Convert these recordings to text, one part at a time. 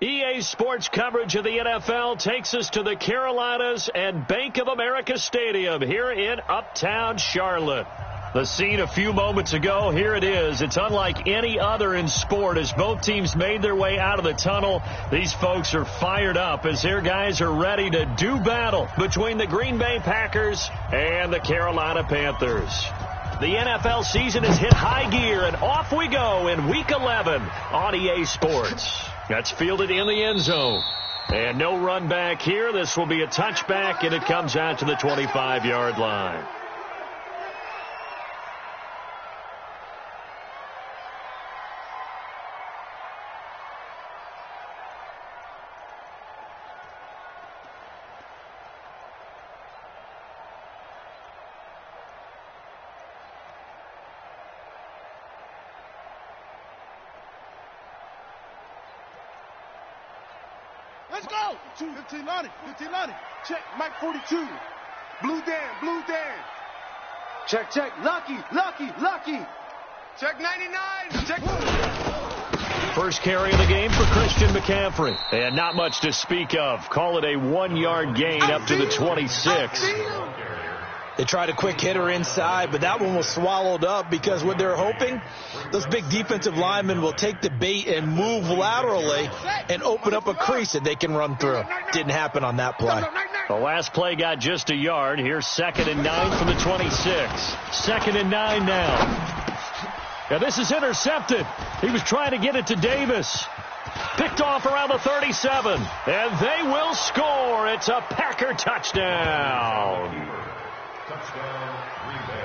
EA Sports coverage of the NFL takes us to the Carolinas and Bank of America Stadium here in Uptown Charlotte. The scene a few moments ago, here it is. It's unlike any other in sport as both teams made their way out of the tunnel. These folks are fired up as their guys are ready to do battle between the Green Bay Packers and the Carolina Panthers. The NFL season has hit high gear, and off we go in Week 11 on EA Sports. That's fielded in the end zone. And no run back here. This will be a touchback, and it comes out to the 25-yard line. Let's go. 1590, 1590. Check, Mike 42. Blue Dan. Check. Lucky. Check 99. Check. First carry of the game for Christian McCaffrey. And not much to speak of. Call it a 1-yard gain up to the 26. They tried a quick hitter inside, but that one was swallowed up because what they're hoping, those big defensive linemen will take the bait and move laterally and open up a crease that they can run through. Didn't happen on that play. The last play got just a yard. Here's 2nd and 9 from the 26. 2nd and 9 now. Now this is intercepted. He was trying to get it to Davis. Picked off around the 37. And they will score. It's a Packer touchdown.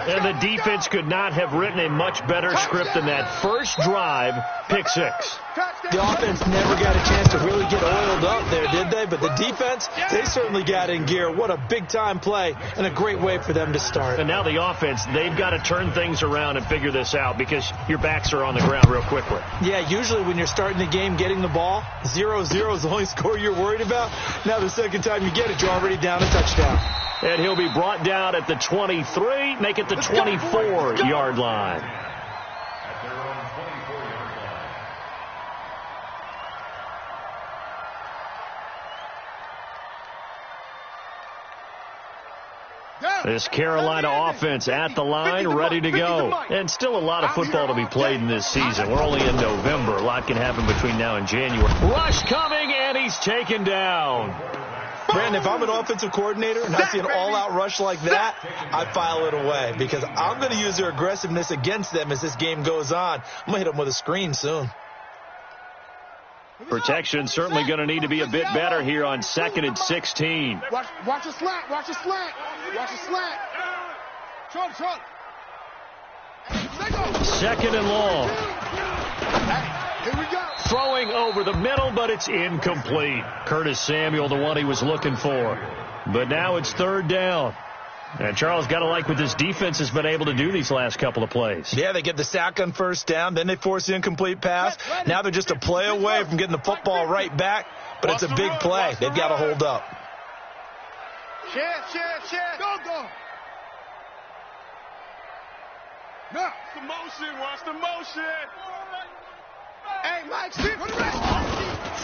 And the defense could not have written a much better script than that first drive, pick 6. The offense never got a chance to really get oiled up there, did they? But the defense, they certainly got in gear. What a big-time play and a great way for them to start. And now the offense, they've got to turn things around and figure this out because your backs are on the ground real quickly. Yeah, usually when you're starting the game getting the ball, 0-0 is the only score you're worried about. Now the second time you get it, you're already down a touchdown. And he'll be brought down at the 23, make it the 24-yard line. This Carolina offense at the line, ready to go. And still a lot of football to be played in this season. We're only in November. A lot can happen between now and January. Rush coming, and he's taken down. Brandon, if I'm an offensive coordinator and I see an all-out rush like that, I file it away because I'm going to use their aggressiveness against them as this game goes on. I'm going to hit them with a screen soon. Protection certainly going to need to be a bit better here on 2nd and 16. Watch a slant. Watch a slant. Short. 2nd and long. Here we go. Throwing over the middle, but it's incomplete. Curtis Samuel, the one he was looking for. But now it's 3rd down. And Charles got to like what this defense has been able to do these last couple of plays. Yeah, they get the sack on 1st down, then they force the incomplete pass. Now they're just a play away from getting the football right back, but it's a big play. They've got to hold up. Share. Go. Now, watch the motion. Hey, Mike,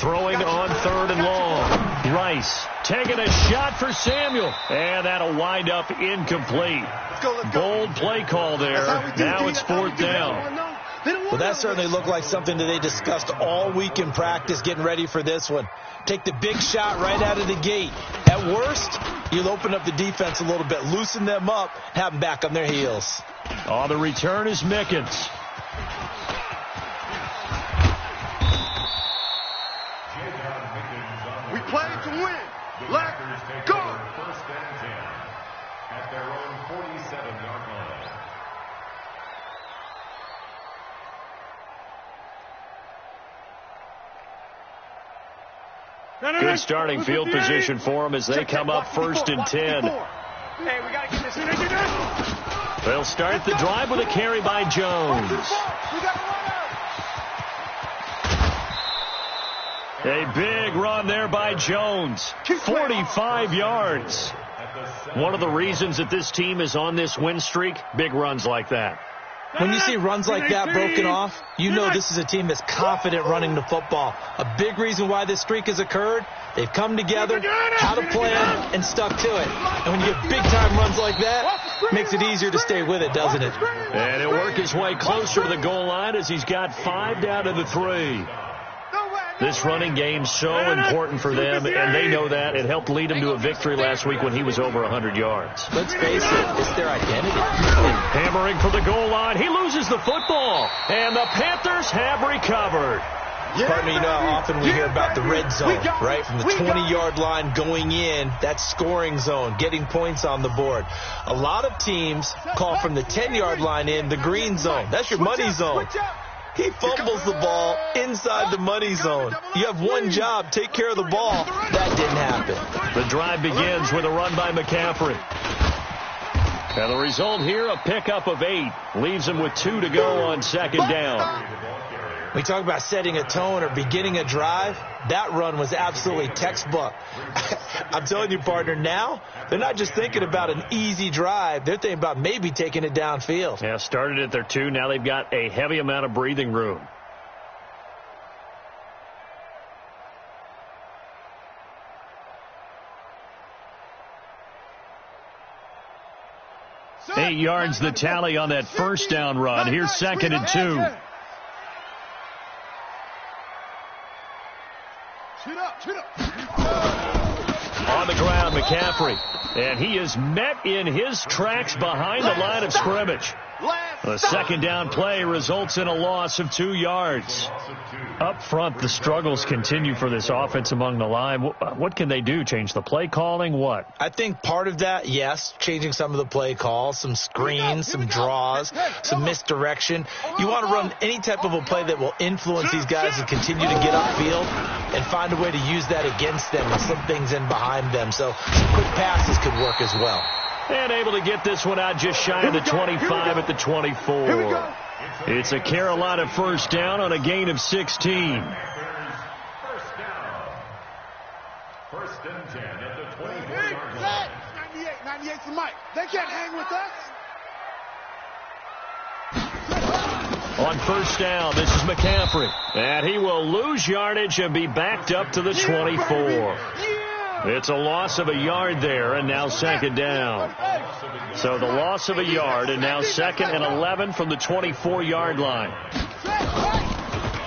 throwing on 3rd and long. Rice taking a shot for Samuel. And that'll wind up incomplete. Let's go. Bold play call there. Now it's 4th down. Well, that certainly looked like something that they discussed all week in practice getting ready for this one. Take the big shot right out of the gate. At worst, you'll open up the defense a little bit, loosen them up, have them back on their heels. On the return is Mickens. We play to win. Let's go. First and 10 at their own 47-yard line. Good starting field position for them as they come up 1st and 10. Hey, we got to get this. They'll start the drive with a carry by Jones. A big run there by Jones. 45 yards. One of the reasons that this team is on this win streak, big runs like that. When you see runs like that broken off, you know this is a team that's confident running the football. A big reason why this streak has occurred, they've come together, had a plan, and stuck to it. And when you get big-time runs like that, it makes it easier to stay with it, doesn't it? And he'll work his way closer to the goal line as he's got 5 down to the 3. This running game's so important for them, and they know that. It helped lead them to a victory last week when he was over 100 yards. Let's face it, it's their identity. Hammering for the goal line. He loses the football, and the Panthers have recovered. Partner, you know how often we hear about the red zone, right? From the 20-yard line going in, that's scoring zone, getting points on the board. A lot of teams call from the 10-yard line in the green zone. That's your money zone. He fumbles the ball inside the money zone. You have one job, take care of the ball. That didn't happen. The drive begins with a run by McCaffrey. And the result here, a pickup of 8. Leaves him with 2 to go on second down. We talk about setting a tone or beginning a drive. That run was absolutely textbook. I'm telling you, partner, now they're not just thinking about an easy drive. They're thinking about maybe taking it downfield. Yeah, started at their 2. Now they've got a heavy amount of breathing room. Eight yards the tally on that first down run. Here's second and 2. On the ground, McCaffrey. And he is met in his tracks behind the line of scrimmage. The second down play results in a loss of 2 yards. Up front, the struggles continue for this offense among the line. What can they do? Change the play calling? What? I think part of that, yes, changing some of the play calls, some screens, some draws, some misdirection. You want to run any type of a play that will influence these guys to continue to get upfield and find a way to use that against them and slip things in behind them. So some quick passes could work as well. And able to get this one out just shy of the 25 at the 24. It's a Carolina first down on a gain of 16. First and 10 at the 24-yard line. 98's the mic. They can't hang with us. On first down, this is McCaffrey. And he will lose yardage and be backed up to the 24. It's a loss of a yard there, and now second down. So the loss of a yard, and now second and 11 from the 24-yard line.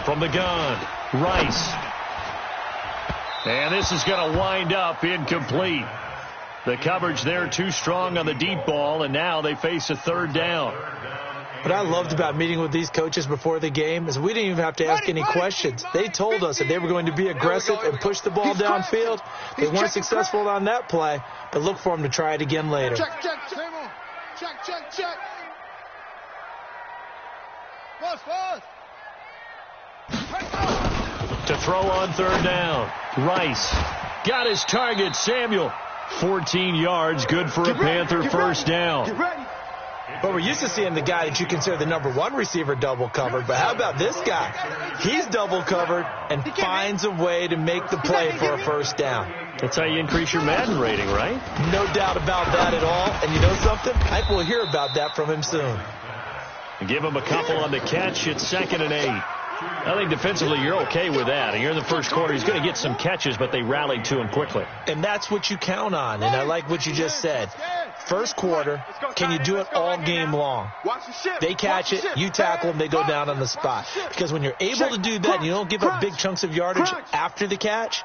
From the gun, Rice. And this is going to wind up incomplete. The coverage there too strong on the deep ball, and now they face a third down. What I loved about meeting with these coaches before the game is we didn't even have to ask any questions. They told us that they were going to be aggressive and push the ball downfield. They weren't successful on that play, but look for them to try it again later. Check. Pause. To throw on third down, Rice got his target, Samuel. 14 yards, good for a Panther first down. But we're used to seeing the guy that you consider the number 1 receiver double covered. But how about this guy? He's double covered and finds a way to make the play for a first down. That's how you increase your Madden rating, right? No doubt about that at all. And you know something? I think we'll hear about that from him soon. Give him a couple on the catch. It's second and 8. I think defensively you're okay with that. And you're in the first quarter. He's going to get some catches, but they rallied to him quickly. And that's what you count on. And I like what you just said. First quarter, can you do it all game long? They catch it, you tackle them, they go down on the spot. Because when you're able to do that and you don't give up big chunks of yardage after the catch,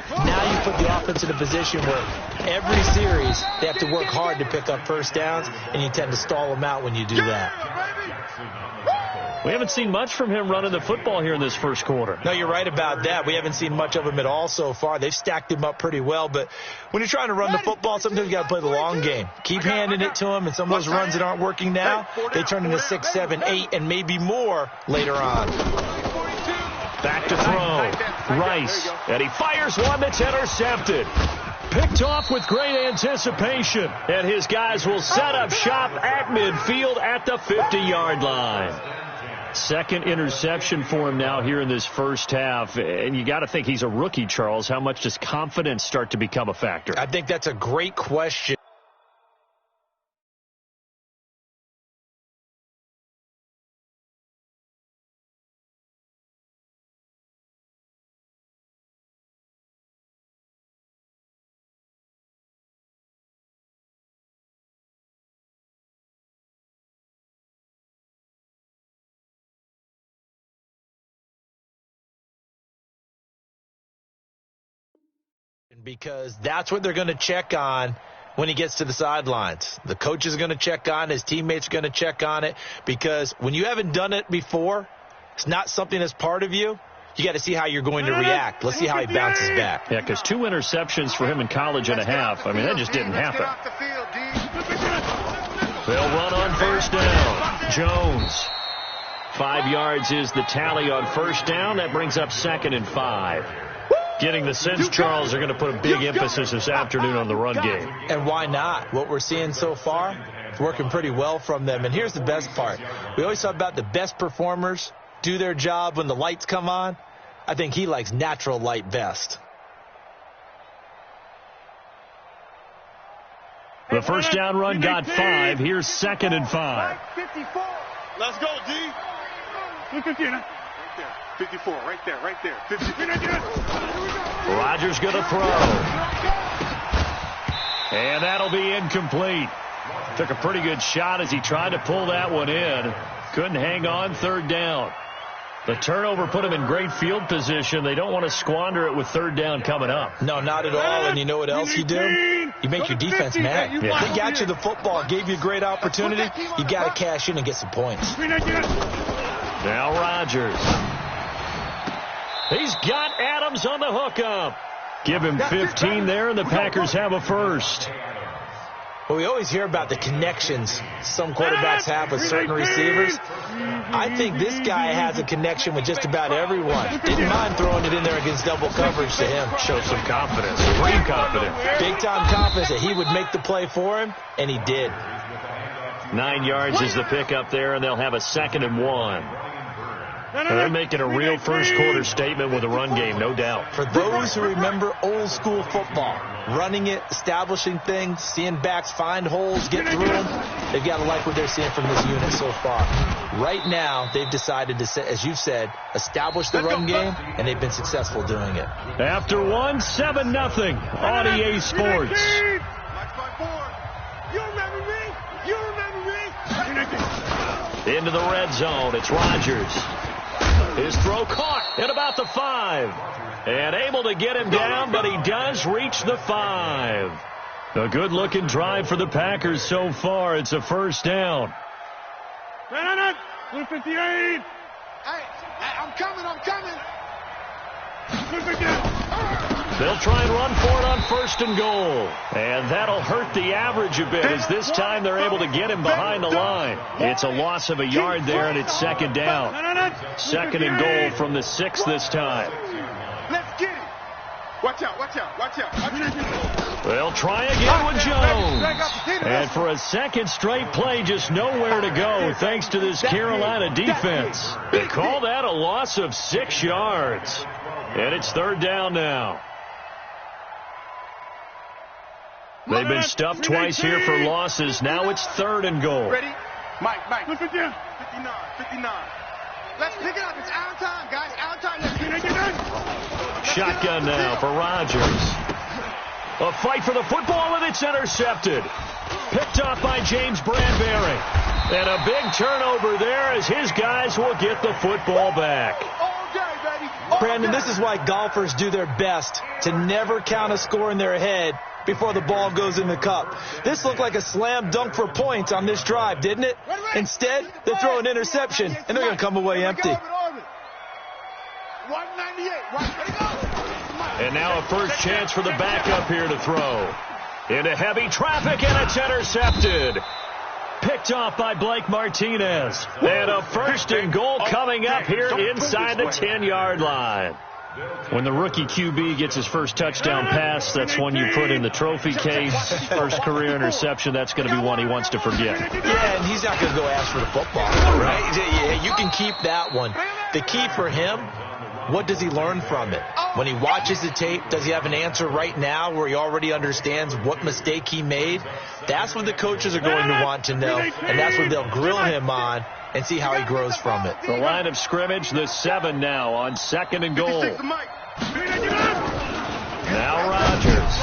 now you put the offense in a position where every series they have to work hard to pick up first downs, and you tend to stall them out when you do that. We haven't seen much from him running the football here in this first quarter. No, you're right about that. We haven't seen much of him at all so far. They've stacked him up pretty well, but when you're trying to run the football, sometimes you got to play the long game. Keep handing it to him, and some of those runs that aren't working now, they turn into 6, 7, 8, and maybe more later on. Back to throw. Rice. And he fires one that's intercepted. Picked off with great anticipation. And his guys will set up shop at midfield at the 50-yard line. Second interception for him now here in this first half. And you got to think he's a rookie, Charles. How much does confidence start to become a factor? I think that's a great question. because that's what they're going to check on when he gets to the sidelines. The coach is going to check on, his teammates are going to check on it, because when you haven't done it before, it's not something that's part of you. You got to see how you're going to react. Let's see how he bounces back. Yeah, because 2 interceptions for him in college and a half. I mean, that just didn't happen. They'll run on first down. Jones. 5 yards is the tally on first down. That brings up 2nd and 5. Getting the sense Charles are going to put a big emphasis this afternoon on the run game. And why not? What we're seeing so far, it's working pretty well from them. And here's the best part. We always talk about the best performers do their job when the lights come on. I think he likes natural light best. The first down run got 5. Here's 2nd and 5. 54. Let's go, D. 54, right there. 54. Rodgers going to throw. And that'll be incomplete. Took a pretty good shot as he tried to pull that one in. Couldn't hang on, 3rd down. The turnover put him in great field position. They don't want to squander it with 3rd down coming up. No, not at all. And you know what else you do? You make your defense mad. If they got you the football, gave you a great opportunity, you got to cash in and get some points. Now Rodgers. He's got Adams on the hookup. Give him 15 there, and the Packers have a first. Well, we always hear about the connections some quarterbacks have with certain receivers. I think this guy has a connection with just about everyone. Didn't mind throwing it in there against double coverage to him. Showed some confidence, supreme confidence. Big-time confidence that he would make the play for him, and he did. 9 yards is the pickup there, and they'll have a 2nd and 1. And they're making a real first-quarter statement with a run game, no doubt. For those who remember old-school football, running it, establishing things, seeing backs find holes, get through them, they've got to like what they're seeing from this unit so far. Right now, they've decided to, as you've said, establish the run game, and they've been successful doing it. After 1, 7-0 on EA Sports. Into the red zone, it's Rodgers. His throw caught at about the 5. And able to get him down, but he does reach the 5. A good-looking drive for the Packers so far. It's a first down. 258. Hey, I'm coming. They'll try and run for it on 1st and goal. And that'll hurt the average a bit, as this time they're able to get him behind the line. It's a loss of a yard there, and it's 2nd down. 2nd and goal from the 6 this time. Let's get it. Watch out. They'll try again with Jones. And for a second straight play, just nowhere to go thanks to this Carolina defense. They call that a loss of 6 yards. And it's 3rd down now. They've been stuffed twice here for losses. Now it's 3rd and goal. Ready? Mike. 59. Let's pick it up. It's out of time, guys. Out of time. Shotgun now for Rodgers. A fight for the football, and it's intercepted. Picked off by James Bradbury. And a big turnover there as his guys will get the football back. Brandon, this is why golfers do their best to never count a score in their head before the ball goes in the cup. This looked like a slam dunk for points on this drive, didn't it? Instead, they throw an interception, and they're going to come away empty. And now a first chance for the backup here to throw. Into heavy traffic, and it's intercepted. Picked off by Blake Martinez. And a 1st and goal coming up here inside the 10-yard line. When the rookie QB gets his first touchdown pass, that's one you put in the trophy case. First career interception, that's going to be one he wants to forget. Yeah, and he's not going to go ask for the football, right? Yeah, you can keep that one. The key for him, what does he learn from it? When he watches the tape, does he have an answer right now where he already understands what mistake he made? That's what the coaches are going to want to know, and that's what they'll grill him on and see how he grows from it. The line of scrimmage, the 7 now on 2nd and goal. Now Rodgers.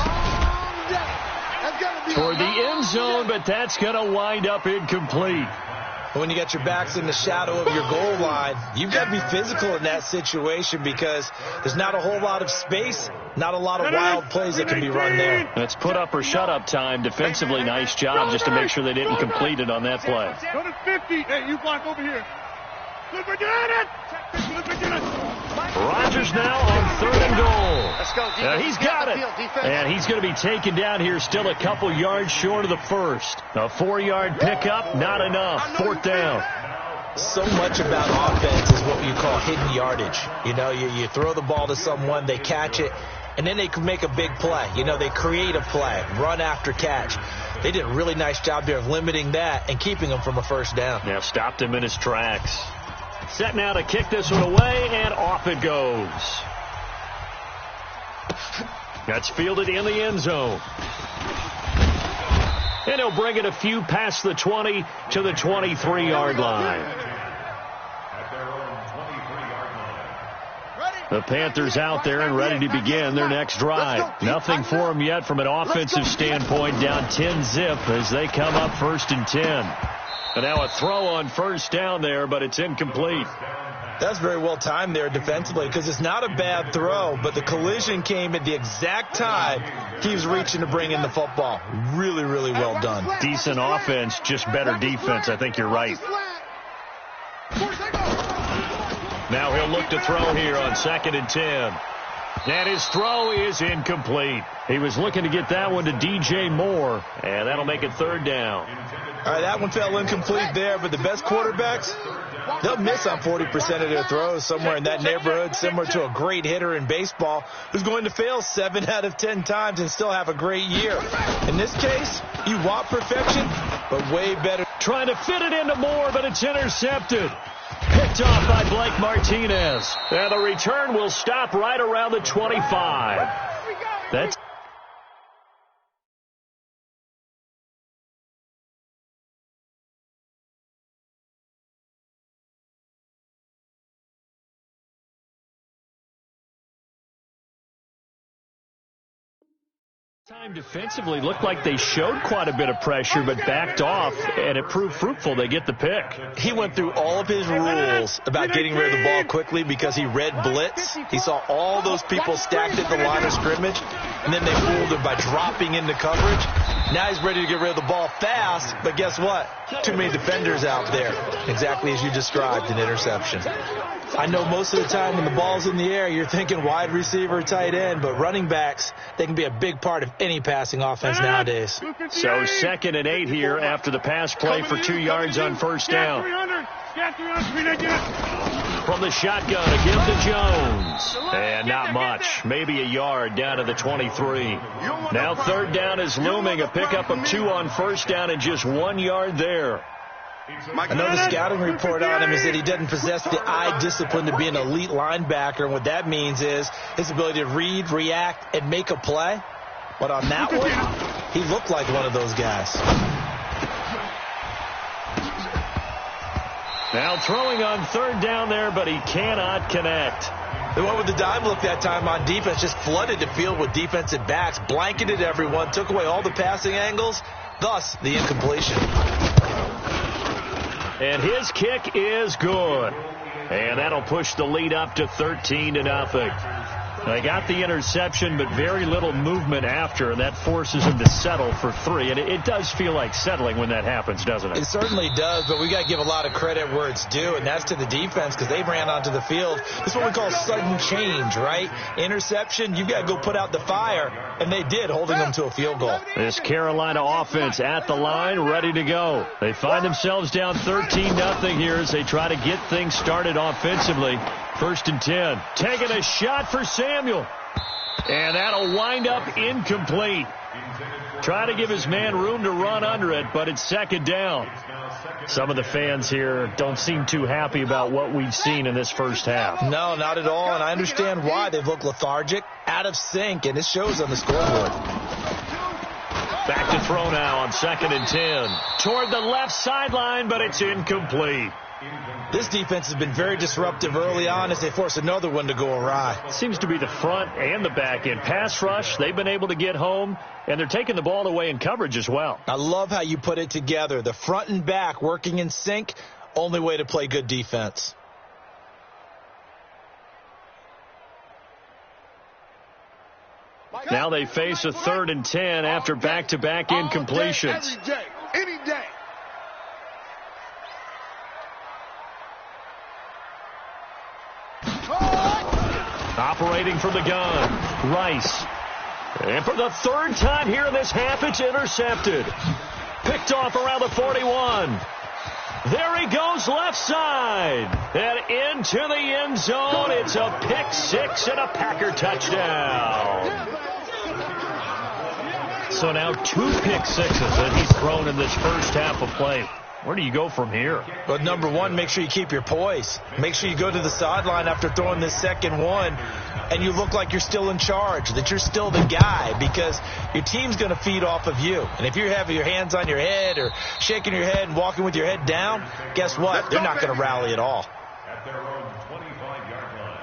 Toward the end zone, but that's going to wind up incomplete. When you got your backs in the shadow of your goal line, you've got to be physical in that situation because there's not a whole lot of space, not a lot of wild plays that can be run there. That's put up or shut up time. Defensively, nice job just to make sure they didn't complete it on that play. Go to 50. Hey, you block over here. Look, we're doing it. Rogers now on 3rd and goal. Let's go. Now he's got it. And he's going to be taken down here still a couple yards short of the first. A 4-yard pickup, not enough. 4th down. So much about offense is what you call hidden yardage. You know, you throw the ball to someone, they catch it, and then they can make a big play. You know, they create a play, run after catch. They did a really nice job there of limiting that and keeping him from a first down. Now stopped him in his tracks. Set now to kick this one away, and off it goes. That's fielded in the end zone. And he'll bring it a few past the 20 to the 23-yard line. The Panthers out there and ready to begin their next drive. Nothing for them yet from an offensive standpoint, down 10-zip as they come up 1st and 10. And now a throw on 1st down there, but it's incomplete. That's very well timed there defensively because it's not a bad throw, but the collision came at the exact time he was reaching to bring in the football. Really, really well done. Decent offense, just better defense. I think you're right. Now he'll look to throw here on 2nd and 10. And his throw is incomplete. He was looking to get that one to DJ Moore, and that'll make it 3rd down. All right, that one fell incomplete there, but the best quarterbacks, they'll miss on 40% of their throws, somewhere in that neighborhood, similar to a great hitter in baseball who's going to fail 7 out of 10 times and still have a great year. In this case, you want perfection, but way better. Trying to fit it into Moore, but it's intercepted. Picked off by Blake Martinez. And the return will stop right around the 25. That's time defensively looked like they showed quite a bit of pressure but backed off, and it proved fruitful. They get the pick. He went through all of his rules about getting rid of the ball quickly because he read blitz. He saw all those people stacked at the line of scrimmage, and then they fooled him by dropping into coverage. Now he's ready to get rid of the ball fast, but guess what? Too many defenders out there. Exactly as you described, an interception. I know most of the time when the ball's in the air, you're thinking wide receiver, tight end, but running backs, they can be a big part of any passing offense nowadays. So 2nd and 8 here after the pass play for 2 yards on 1st down. From the shotgun, a give to Jones. And not much. Maybe a yard down to the 23. Now 3rd down is looming. A pickup of 2 on 1st down and just 1 yard there. I know the scouting report on him is that he doesn't possess the eye discipline to be an elite linebacker. And what that means is his ability to read, react, and make a play. But on that one, he looked like one of those guys. Now throwing on 3rd down there, but he cannot connect. They went with the dive look that time on defense, just flooded the field with defensive backs, blanketed everyone, took away all the passing angles, thus the incompletion. And his kick is good. And that'll push the lead up to 13-0. They got the interception, but very little movement after, and that forces him to settle for 3. And it does feel like settling when that happens, doesn't it? It certainly does, but we got to give a lot of credit where it's due, and that's to the defense because they ran onto the field. This is what we call sudden change, right? Interception, you got to go put out the fire, and they did, holding them to a field goal. This Carolina offense at the line, ready to go. They find themselves down 13-0 here as they try to get things started offensively. 1st and 10. Taking a shot for Samuel. And that'll wind up incomplete. Try to give his man room to run under it, but it's 2nd down. Some of the fans here don't seem too happy about what we've seen in this first half. No, not at all, and I understand why. They've looked lethargic, out of sync, and it shows on the scoreboard. Back to throw now on 2nd and 10. Toward the left sideline, but it's incomplete. This defense has been very disruptive early on as they force another one to go awry. Seems to be the front and the back end. Pass rush, they've been able to get home, and they're taking the ball away in coverage as well. I love how you put it together. The front and back working in sync, only way to play good defense. Now they face a 3rd and 10 after back-to-back incompletions. Every day, any day. Operating from the gun, Rice. And for the 3rd time here in this half, it's intercepted. Picked off around the 41. There he goes left side. And into the end zone. It's a pick 6 and a Packer touchdown. So now 2 pick 6s that he's thrown in this first half of play. Where do you go from here? Well, number one, make sure you keep your poise. Make sure you go to the sideline after throwing this second one, and you look like you're still in charge, that you're still the guy, because your team's going to feed off of you. And if you're having your hands on your head or shaking your head and walking with your head down, guess what? They're not going to rally at all. At their own 25-yard line.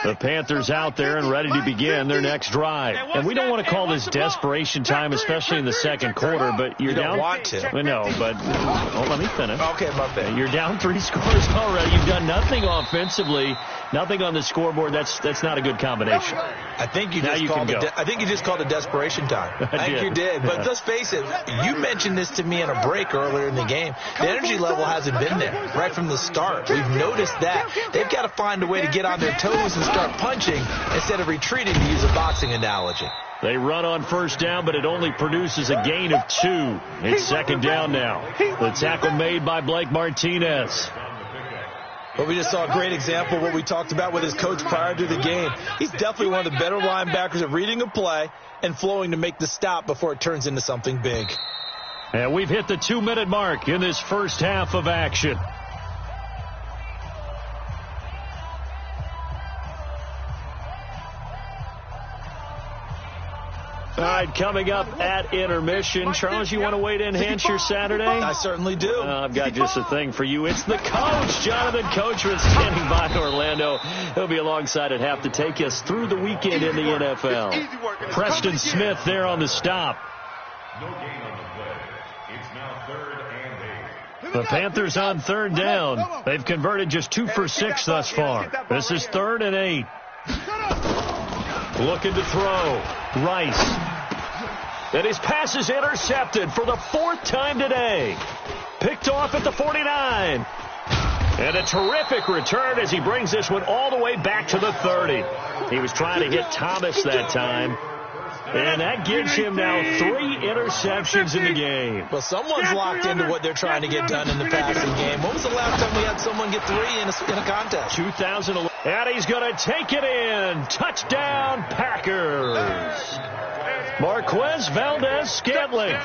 The Panthers out there and ready to begin their next drive. And we don't want to call this desperation time, especially in the second quarter, but you're down. You don't want to. I know, but let me finish. Okay, my bad. You're down 3 scores already. You've done nothing offensively, nothing on the scoreboard. That's not a good combination. I think you just called it desperation time. I think you did. But let's face it, you mentioned this to me in a break earlier in the game. The energy level hasn't been there right from the start. We've noticed that. They've got to find a way to get on their toes and start punching instead of retreating, to use a boxing analogy. They run on first down, but it only produces a gain of 2. It's second down now. The tackle made by Blake Martinez. But we just saw a great example of what we talked about with his coach prior to the game. He's definitely one of the better linebackers at reading a play and flowing to make the stop before it turns into something big. And we've hit the 2-minute mark in this first half of action. All right, coming up at intermission. Charles, you want to wait to enhance your Saturday? I certainly do. I've got just a thing for you. It's the coach, Jonathan Coachman, standing by Orlando. He'll be alongside at half to take us through the weekend in the NFL. Preston Smith there on the stop. No gain on the play. It's now 3rd and 8. The Panthers on 3rd down. They've converted just 2 for 6 thus far. This is 3rd and 8. Looking to throw. Rice. And his pass is intercepted for the 4th time today. Picked off at the 49. And a terrific return as he brings this one all the way back to the 30. He was trying to hit Thomas that time. And that gives him now 3 interceptions in the game. Well, someone's locked into what they're trying to get done in the passing game. When was the last time we had someone get 3 in a contest? 2011. And he's going to take it in. Touchdown, Packers. Marquez Valdez-Scantling,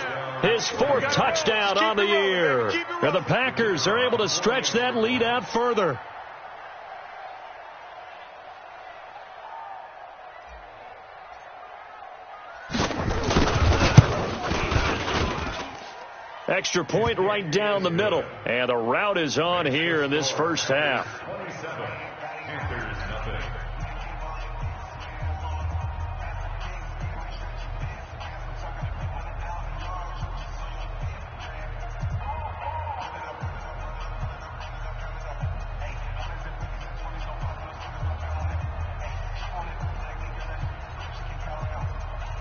his 4th touchdown on the year. And the Packers are able to stretch that lead out further. Extra point right down the middle. And the route is on here in this first half. 27. Panthers nothing.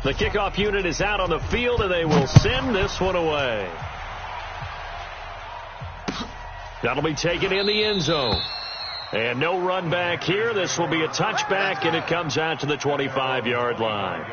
The kickoff unit is out on the field, and they will send this one away. That'll be taken in the end zone. And no run back here. This will be a touchback, and it comes out to the 25-yard line.